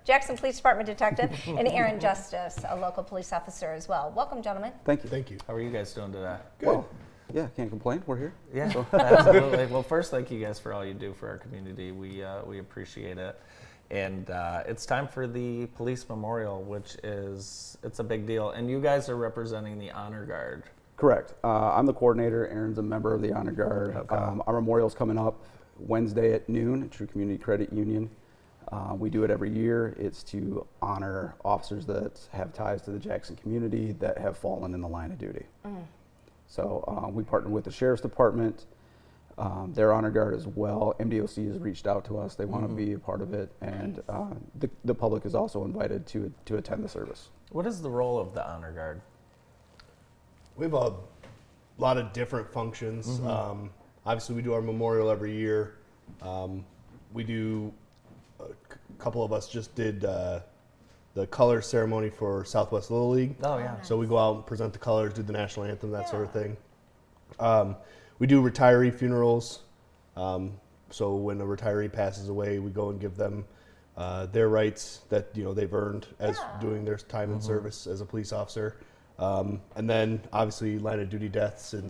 Jackson Police Department detective, and Aaron Justice, a local police officer as well. Welcome, gentlemen. Thank you. Thank you. How are you guys doing today? Good. Well, yeah, can't complain. We're here. Yeah, absolutely. Well, first, thank you guys for all you do for our community. We appreciate it. And it's time for the police memorial, which it's a big deal. And you guys are representing the Honor Guard. Correct. I'm the coordinator. Aaron's a member of the Honor Guard. Okay. Our memorial's coming up Wednesday at noon at True Community Credit Union. We do it every year. It's to honor officers that have ties to the Jackson community that have fallen in the line of duty. So we partner with the Sheriff's Department, their Honor Guard as well. MDOC has reached out to us. They want to be a part of it, and the public is also invited to attend the service. What is the role of the Honor Guard? We have a lot of different functions. Obviously, we do our memorial every year. We do, a couple of us just did the color ceremony for Southwest Little League. Oh, yeah. So we go out and present the colors, do the national anthem, that sort of thing. We do retiree funerals. So when a retiree passes away, we go and give them their rights that they've earned as doing their time in service as a police officer. And then obviously line of duty deaths and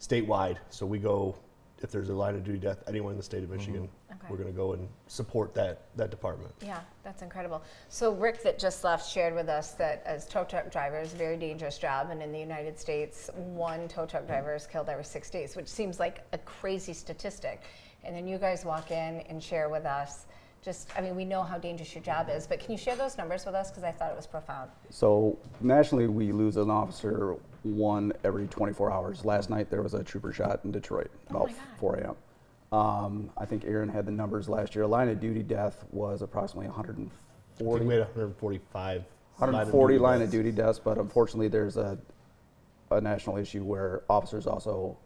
statewide. So we go, if there's a line of duty death anywhere in the state of Michigan, we're going to go and support that department. Yeah, that's incredible. So Rick that just left shared with us that as tow truck driver is a very dangerous job, and in the United States, one tow truck driver is killed every 6 days, which seems like a crazy statistic. And then you guys walk in and share with us we know how dangerous your job is, but can you share those numbers with us? Because I thought it was profound. So nationally, we lose an officer one every 24 hours. Last night, there was a trooper shot in Detroit about 4 a.m. I think Aaron had the numbers last year. A line of duty death was approximately 140. I think we had 145. 140 line of duty deaths, but unfortunately, there's a national issue where officers also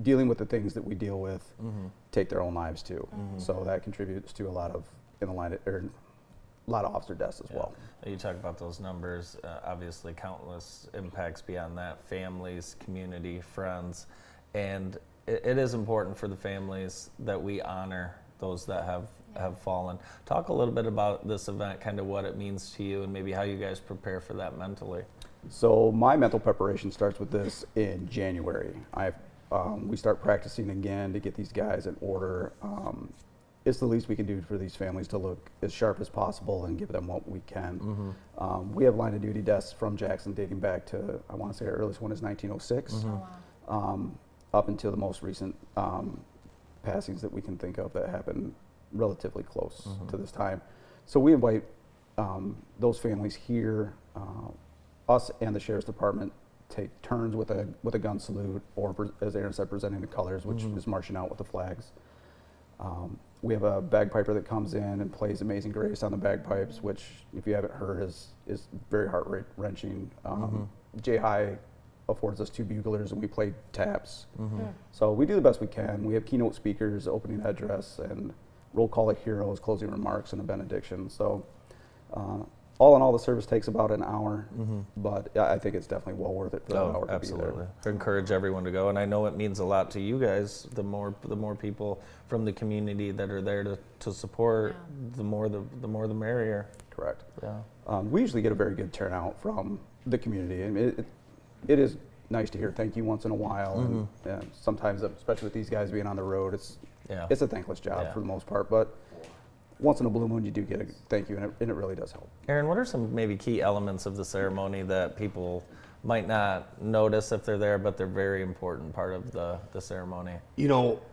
dealing with the things that we deal with take their own lives too. So that contributes to a lot of officer deaths as well. You talk about those numbers, obviously countless impacts beyond that, families, community, friends, and it is important for the families that we honor those that have fallen. Talk a little bit about this event, kind of what it means to you and maybe how you guys prepare for that mentally. So my mental preparation starts with this in January. We start practicing again to get these guys in order. It's the least we can do for these families to look as sharp as possible and give them what we can. We have line of duty deaths from Jackson dating back to, I want to say our earliest one is 1906, up until the most recent passings that we can think of that happened relatively close to this time. So we invite those families here, us and the Sheriff's Department take turns with a gun salute, or as Aaron said, presenting the colors, which is marching out with the flags. We have a bagpiper that comes in and plays Amazing Grace on the bagpipes, which, if you haven't heard, is very heart-wrenching. Jay High affords us 2 buglers, and we play taps. So we do the best we can. We have keynote speakers, opening address, and roll call of heroes, closing remarks, and a benediction. So all in all, the service takes about an hour, but I think it's definitely well worth it for that hour to be there. I encourage everyone to go, and I know it means a lot to you guys. The more people from the community that are there to support, the more the merrier. Correct. Yeah. We usually get a very good turnout from the community, and it is nice to hear thank you once in a while. And sometimes, especially with these guys being on the road, it's a thankless job for the most part, but once in a blue moon you do get a thank you, and it really does help. Aaron, what are some maybe key elements of the ceremony that people might not notice if they're there, but they're very important part of the ceremony?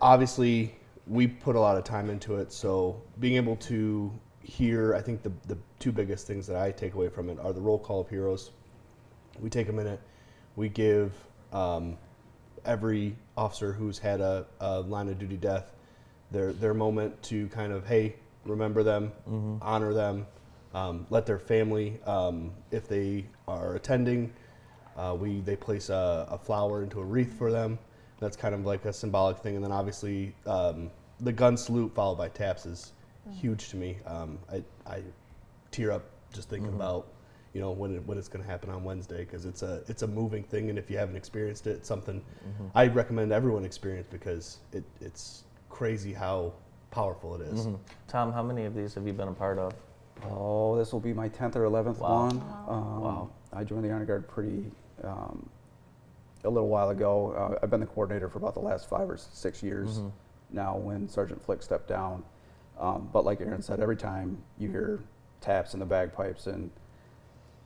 Obviously we put a lot of time into it, so being able to hear, I think the 2 biggest things that I take away from it are the roll call of heroes. We take a minute, we give every officer who's had a line of duty death their moment to kind of, hey, remember them, honor them, let their family, if they are attending, they place a flower into a wreath for them. That's kind of like a symbolic thing. And then obviously the gun salute followed by taps is huge to me. I tear up just thinking about when it's going to happen on Wednesday, because it's a moving thing, and if you haven't experienced it, it's something I recommend everyone experience, because it's crazy how powerful it is. Tom, how many of these have you been a part of? Oh, this will be my 10th or 11th Wow. one. Wow. I joined the Honor Guard a little while ago. I've been the coordinator for about the last 5 or 6 years now when Sergeant Flick stepped down. But like Aaron said, every time you hear taps in the bagpipes and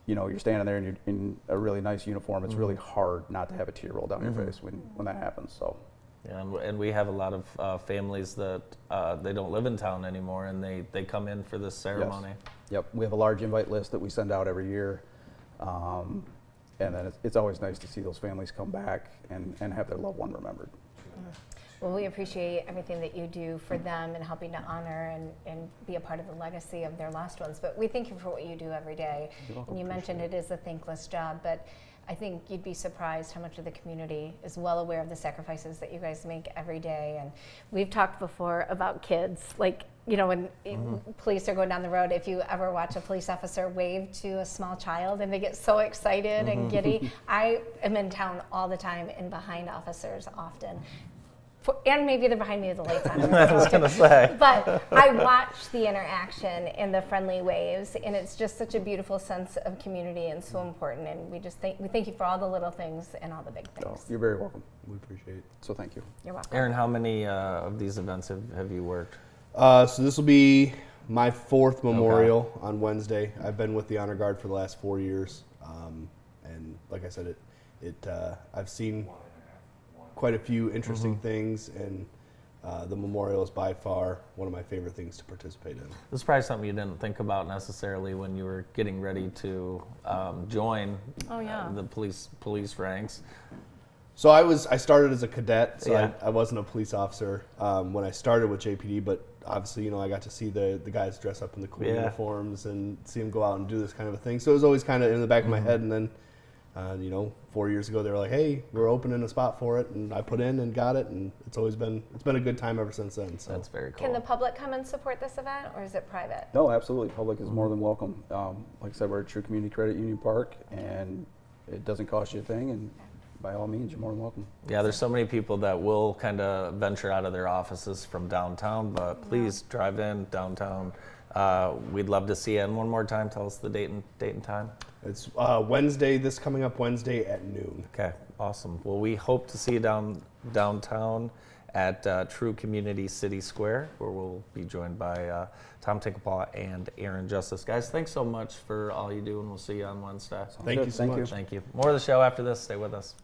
you're standing there and you're in a really nice uniform, it's really hard not to have a tear roll down your face when that happens. So. Yeah, and we have a lot of families that they don't live in town anymore, and they come in for this ceremony. Yes. Yep, we have a large invite list that we send out every year, and then it's always nice to see those families come back and have their loved one remembered. Well, we appreciate everything that you do for them and helping to honor and be a part of the legacy of their lost ones. But we thank you for what you do every day. You're welcome. And you mentioned it is a thankless job, but I think you'd be surprised how much of the community is well aware of the sacrifices that you guys make every day. And we've talked before about kids, like, when police are going down the road, if you ever watch a police officer wave to a small child and they get so excited and giddy. I am in town all the time and behind officers often. And maybe they're behind me with the lights on. I was going to say. But I watch the interaction and the friendly waves, and it's just such a beautiful sense of community and so important. And we thank you for all the little things and all the big things. So you're very welcome. We appreciate it. So thank you. You're welcome. Aaron, how many of these events have you worked? So this will be my 4th memorial on Wednesday. I've been with the Honor Guard for the last 4 years, and like I said, I've seen quite a few interesting things, and the memorial is by far one of my favorite things to participate in. This is probably something you didn't think about necessarily when you were getting ready to join the police ranks. So I started as a cadet, so Yeah. I wasn't a police officer when I started with JPD, but obviously, I got to see the guys dress up in the cool uniforms and see them go out and do this kind of a thing. So it was always kind of in the back of my head, and then 4 years ago, they were like, "Hey, we're opening a spot for it," and I put in and got it, and it's been a good time ever since then. So That's very cool. Can the public come and support this event, or is it private? No, absolutely. Public is more than welcome. Like I said, we're at True Community Credit Union Park, and it doesn't cost you a thing, and by all means, you're more than welcome. Yeah, there's so many people that will kind of venture out of their offices from downtown, but please drive in downtown. We'd love to see you. And one more time, tell us the date and time. it's this coming up Wednesday at noon. Okay, awesome. Well, we hope to see you downtown at True Community City Square, where we'll be joined by Tom Tinklepaugh and Aaron Justice. Guys, thanks so much for all you do, and we'll see you on Wednesday. Thank you so much. Thank you. More of the show after this. Stay with us.